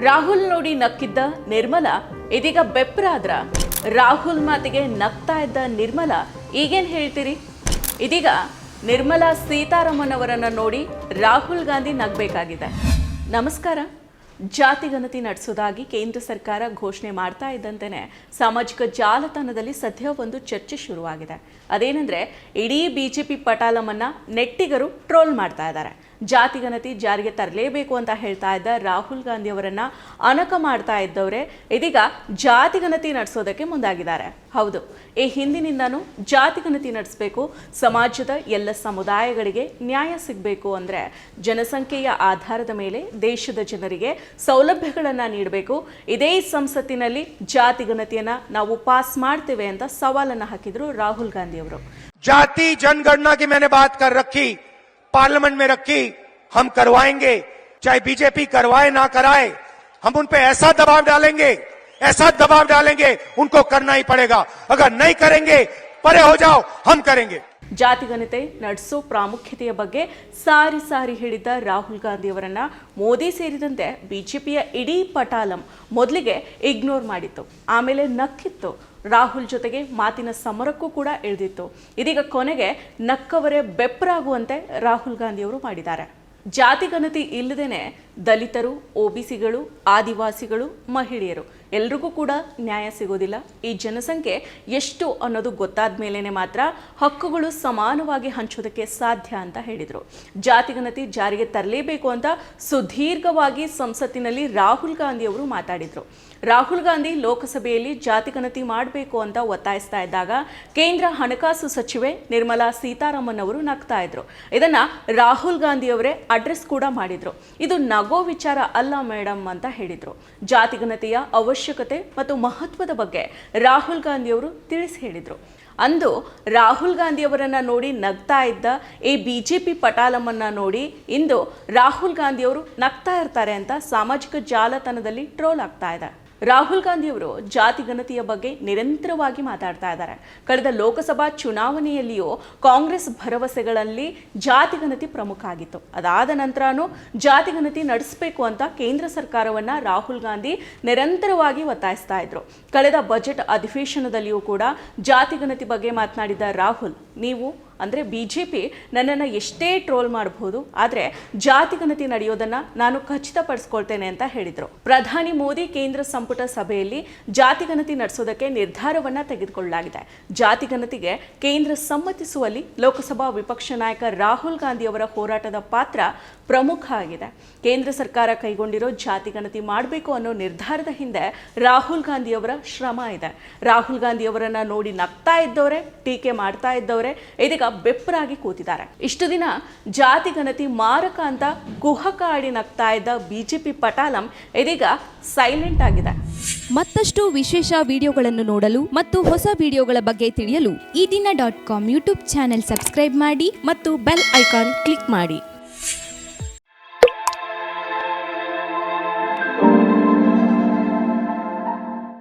ರಾಹುಲ್ ನೋಡಿ ನಕ್ಕಿದ್ದ ನಿರ್ಮಲಾ ಇದೀಗ ಬೆಪ್ರಾದ್ರ. ರಾಹುಲ್ ಮಾತಿಗೆ ನಗ್ತಾ ಇದ್ದ ನಿರ್ಮಲಾ ಈಗೇನ್ ಹೇಳ್ತೀರಿ? ಇದೀಗ ನಿರ್ಮಲಾ ಸೀತಾರಾಮನ್ ಅವರನ್ನ ನೋಡಿ ರಾಹುಲ್ ಗಾಂಧಿ ನಗಬೇಕಾಗಿದೆ. ನಮಸ್ಕಾರ. ಜಾತಿ ಗಣತಿ ನಡೆಸೋದಾಗಿ ಕೇಂದ್ರ ಸರ್ಕಾರ ಘೋಷಣೆ ಮಾಡ್ತಾ ಇದ್ದಂತೆಯೇ ಸಾಮಾಜಿಕ ಜಾಲತಾಣದಲ್ಲಿ ಸದ್ಯ ಒಂದು ಚರ್ಚೆ ಶುರುವಾಗಿದೆ. ಅದೇನೆಂದ್ರೆ ಇಡೀ ಬಿಜೆಪಿ ಪಟಾಲಮನ್ನ ನೆಟ್ಟಿಗರು ಟ್ರೋಲ್ ಮಾಡ್ತಾ ಇದ್ದಾರೆ. ಜಾತಿ ಗಣತಿ ಜಾರಿಗೆ ತರಲೇಬೇಕು ಅಂತ ಹೇಳ್ತಾ ಇದ್ದ ರಾಹುಲ್ ಗಾಂಧಿ ಅವರನ್ನ ಅಣಕ ಮಾಡ್ತಾ ಇದ್ದವರೇ ಇದೀಗ ಜಾತಿ ಗಣತಿ ನಡೆಸೋದಕ್ಕೆ ಮುಂದಾಗಿದ್ದಾರೆ. ಹೌದು, ಈ ಹಿಂದಿನಿಂದನೂ ಜಾತಿ ಗಣತಿ ನಡೆಸಬೇಕು, ಸಮಾಜದ ಎಲ್ಲ ಸಮುದಾಯಗಳಿಗೆ ನ್ಯಾಯ ಸಿಗಬೇಕು ಅಂದ್ರೆ ಜನಸಂಖ್ಯೆಯ ಆಧಾರದ ಮೇಲೆ ದೇಶದ ಜನರಿಗೆ ಸೌಲಭ್ಯಗಳನ್ನ ನೀಡಬೇಕು. ಇದೇ ಸಂಸತ್ತಿನಲ್ಲಿ ಜಾತಿ ಗಣತಿಯನ್ನ ನಾವು ಪಾಸ್ ಮಾಡ್ತೇವೆ ಅಂತ ಸವಾಲನ್ನ ಹಾಕಿದ್ರು ರಾಹುಲ್ ಗಾಂಧಿ ಅವರು. ಜಾತಿ जनगणना की मैंने बात कर रखी, पार्लियामेंट में रखी, हम करवाएंगे, चाहे बीजेपी करवाए ना कराए, हम उन पे ऐसा दबाव डालेंगे उनको करना ही पड़ेगा. अगर नहीं करेंगे परे हो जाओ, हम करेंगे. ಜಾತಿ ಗಣತಿ ನಡೆಸೋ ಪ್ರಾಮುಖ್ಯತೆಯ ಬಗ್ಗೆ ಸಾರಿ ಸಾರಿ ಹೇಳಿದ್ದ ರಾಹುಲ್ ಗಾಂಧಿ ಅವರನ್ನ ಮೋದಿ ಸೇರಿದಂತೆ ಬಿಜೆಪಿಯ ಇಡೀ ಪಟಾಲಂ ಮೊದಲಿಗೆ ಇಗ್ನೋರ್ ಮಾಡಿತ್ತು, ಆಮೇಲೆ ನಕ್ಕಿತ್ತು. ರಾಹುಲ್ ಜೊತೆಗೆ ಮಾತಿನ ಸಮರಕ್ಕೂ ಕೂಡ ಇಳಿದಿತ್ತು. ಇದೀಗ ಕೊನೆಗೆ ನಕ್ಕವರೇ ಬೆಪ್ಪರಾಗುವಂತೆ ರಾಹುಲ್ ಗಾಂಧಿ ಅವರು ಮಾಡಿದ್ದಾರೆ. ಜಾತಿ ಗಣತಿ ಇಲ್ಲದೇನೆ ದಲಿತರು, ಒಬಿಸಿಗಳು, ಆದಿವಾಸಿಗಳು, ಮಹಿಳೆಯರು ಎಲ್ರಿಗೂ ಕೂಡ ನ್ಯಾಯ ಸಿಗೋದಿಲ್ಲ. ಈ ಜನಸಂಖ್ಯೆ ಎಷ್ಟು ಅನ್ನೋದು ಗೊತ್ತಾದ ಮೇಲೇನೆ ಮಾತ್ರ ಹಕ್ಕುಗಳು ಸಮಾನವಾಗಿ ಹಂಚೋದಕ್ಕೆ ಸಾಧ್ಯ ಅಂತ ಹೇಳಿದರು. ಜಾತಿ ಗಣತಿ ಜಾರಿಗೆ ತರಲೇಬೇಕು ಅಂತ ಸುದೀರ್ಘವಾಗಿ ಸಂಸತ್ತಿನಲ್ಲಿ ರಾಹುಲ್ ಗಾಂಧಿ ಅವರು ಮಾತಾಡಿದರು. ರಾಹುಲ್ ಗಾಂಧಿ ಲೋಕಸಭೆಯಲ್ಲಿ ಜಾತಿ ಗಣತಿ ಮಾಡಬೇಕು ಅಂತ ಒತ್ತಾಯಿಸ್ತಾ ಇದ್ದಾಗ ಕೇಂದ್ರ ಹಣಕಾಸು ಸಚಿವೆ ನಿರ್ಮಲಾ ಸೀತಾರಾಮನ್ ಅವರು ನಗ್ತಾ ಇದ್ರು. ಇದನ್ನ ರಾಹುಲ್ ಗಾಂಧಿ ಅವರೇ ಅಡ್ರೆಸ್ ಕೂಡ ಮಾಡಿದ್ರು. ಇದು ನಗೋ ವಿಚಾರ ಅಲ್ಲ ಮೇಡಮ್ ಅಂತ ಹೇಳಿದ್ರು. ಜಾತಿ ಗಣತಿಯ ಅವಶ್ಯಕತೆ ಮತ್ತು ಮಹತ್ವದ ಬಗ್ಗೆ ರಾಹುಲ್ ಗಾಂಧಿ ಅವರು ತಿಳಿಸಿ ಹೇಳಿದ್ರು. ಅಂದು ರಾಹುಲ್ ಗಾಂಧಿ ಅವರನ್ನ ನೋಡಿ ನಗ್ತಾ ಇದ್ದ ಈ ಬಿಜೆಪಿ ಪಟಾಲಮನ್ನ ನೋಡಿ ಇಂದು ರಾಹುಲ್ ಗಾಂಧಿ ಅವರು ನಗ್ತಾ ಇರ್ತಾರೆ ಅಂತ ಸಾಮಾಜಿಕ ಜಾಲತಾಣದಲ್ಲಿ ಟ್ರೋಲ್ ಆಗ್ತಾ ಇದೆ. ರಾಹುಲ್ ಗಾಂಧಿ ಅವರು ಜಾತಿ ಗಣತಿಯ ಬಗ್ಗೆ ನಿರಂತರವಾಗಿ ಮಾತಾಡ್ತಾ ಇದ್ದಾರೆ. ಕಳೆದ ಲೋಕಸಭಾ ಚುನಾವಣೆಯಲ್ಲಿಯೂ ಕಾಂಗ್ರೆಸ್ ಭರವಸೆಗಳಲ್ಲಿ ಜಾತಿ ಗಣತಿ ಪ್ರಮುಖ ಆಗಿತ್ತು. ಅದಾದ ನಂತರನೂ ಜಾತಿ ಗಣತಿ ನಡೆಸಬೇಕು ಅಂತ ಕೇಂದ್ರ ಸರ್ಕಾರವನ್ನ ರಾಹುಲ್ ಗಾಂಧಿ ನಿರಂತರವಾಗಿ ಒತ್ತಾಯಿಸ್ತಾ ಇದ್ರು. ಕಳೆದ ಬಜೆಟ್ ಅಧಿವೇಶನದಲ್ಲಿಯೂ ಕೂಡ ಜಾತಿ ಗಣತಿ ಬಗ್ಗೆ ಮಾತನಾಡಿದ ರಾಹುಲ್, ನೀವು ಅಂದರೆ ಬಿಜೆಪಿ ನನ್ನನ್ನು ಎಷ್ಟೇ ಟ್ರೋಲ್ ಮಾಡಬಹುದು, ಆದರೆ ಜಾತಿ ಗಣತಿ ನಡೆಯೋದನ್ನ ನಾನು ಖಚಿತಪಡಿಸ್ಕೊಳ್ತೇನೆ ಅಂತ ಹೇಳಿದರು. ಪ್ರಧಾನಿ ಮೋದಿ ಕೇಂದ್ರ ಸಂಪುಟ ಸಭೆಯಲ್ಲಿ ಜಾತಿ ಗಣತಿ ನಡೆಸೋದಕ್ಕೆ ನಿರ್ಧಾರವನ್ನ ತೆಗೆದುಕೊಳ್ಳಲಾಗಿದೆ. ಜಾತಿ ಗಣತಿಗೆ ಕೇಂದ್ರ ಸಮ್ಮತಿಸುವಲ್ಲಿ ಲೋಕಸಭಾ ವಿಪಕ್ಷ ನಾಯಕ ರಾಹುಲ್ ಗಾಂಧಿ ಅವರ ಹೋರಾಟದ ಪಾತ್ರ ಪ್ರಮುಖ ಆಗಿದೆ. ಕೇಂದ್ರ ಸರ್ಕಾರ ಕೈಗೊಂಡಿರೋ ಜಾತಿ ಗಣತಿ ಮಾಡಬೇಕು ಅನ್ನೋ ನಿರ್ಧಾರದ ಹಿಂದೆ ರಾಹುಲ್ ಗಾಂಧಿ ಅವರ ಶ್ರಮ ಇದೆ. ರಾಹುಲ್ ಗಾಂಧಿ ಅವರನ್ನ ನೋಡಿ ನಗ್ತಾ ಇದ್ದವರೇ, ಟೀಕೆ ಮಾಡ್ತಾ ಇದ್ದವರೇ ಇದೀಗ ಬೆಪ್ಪರಾಗಿ ಕೂತಿದ್ದಾರೆ. ಇಷ್ಟು ದಿನ ಜಾತಿ ಗಣತಿ ಮಾರಕ ಅಂತ ಕುಹಕ ಆಡಿ ನಗ್ತಾ ಇದ್ದ ಬಿಜೆಪಿ ಪಟಾಲಂ ಇದೀಗ ಸೈಲೆಂಟ್ ಆಗಿದೆ. ಮತ್ತಷ್ಟು ವಿಶೇಷ ವಿಡಿಯೋಗಳನ್ನು ನೋಡಲು ಮತ್ತು ಹೊಸ ವಿಡಿಯೋಗಳ ಬಗ್ಗೆ ತಿಳಿಯಲು ಈ ದಿನ .com ಯೂಟ್ಯೂಬ್ ಚಾನೆಲ್ ಸಬ್ಸ್ಕ್ರೈಬ್ ಮಾಡಿ ಮತ್ತು ಬೆಲ್ ಐಕಾನ್ ಕ್ಲಿಕ್ ಮಾಡಿ.